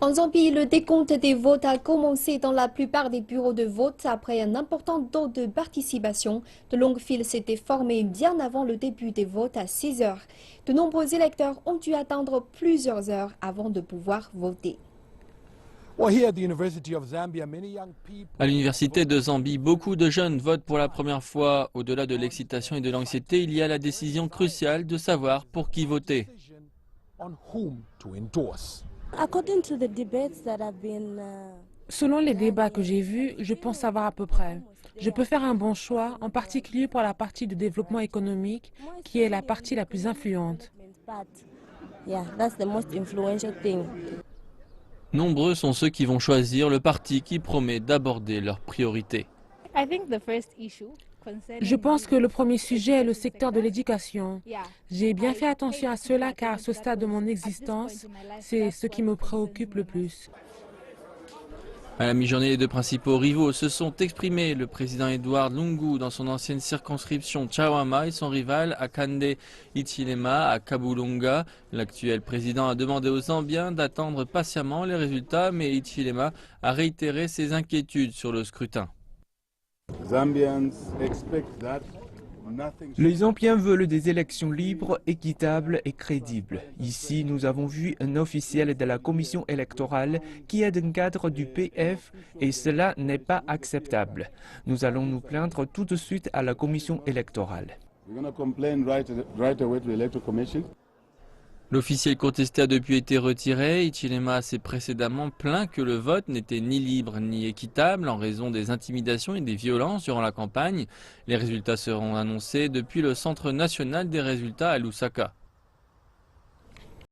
En Zambie, le décompte des votes a commencé dans la plupart des bureaux de vote après un important taux de participation. De longues files s'étaient formées bien avant le début des votes à 6 heures. De nombreux électeurs ont dû attendre plusieurs heures avant de pouvoir voter. À l'université de Zambie, beaucoup de jeunes votent pour la première fois. Au-delà de l'excitation et de l'anxiété, il y a la décision cruciale de savoir pour qui voter. Selon les débats que j'ai vus, je pense savoir à peu près. Je peux faire un bon choix, en particulier pour la partie de développement économique, qui est la partie la plus influente. Nombreux sont ceux qui vont choisir le parti qui promet d'aborder leurs priorités. Je pense que le premier sujet est le secteur de l'éducation. J'ai bien fait attention à cela car à ce stade de mon existence, c'est ce qui me préoccupe le plus. À la mi-journée, les deux principaux rivaux se sont exprimés. Le président Edward Lungu dans son ancienne circonscription Chawama et son rival Akande Hichilema à Kabulonga. L'actuel président a demandé aux Zambiens d'attendre patiemment les résultats, mais Hichilema a réitéré ses inquiétudes sur le scrutin. Les Zambiens veulent des élections libres, équitables et crédibles. Ici, nous avons vu un officiel de la commission électorale qui est un cadre du PF et cela n'est pas acceptable. Nous allons nous plaindre tout de suite à la commission électorale. L'officiel contesté a depuis été retiré. Hichilema s'est précédemment plaint que le vote n'était ni libre ni équitable en raison des intimidations et des violences durant la campagne. Les résultats seront annoncés depuis le Centre national des résultats à Lusaka.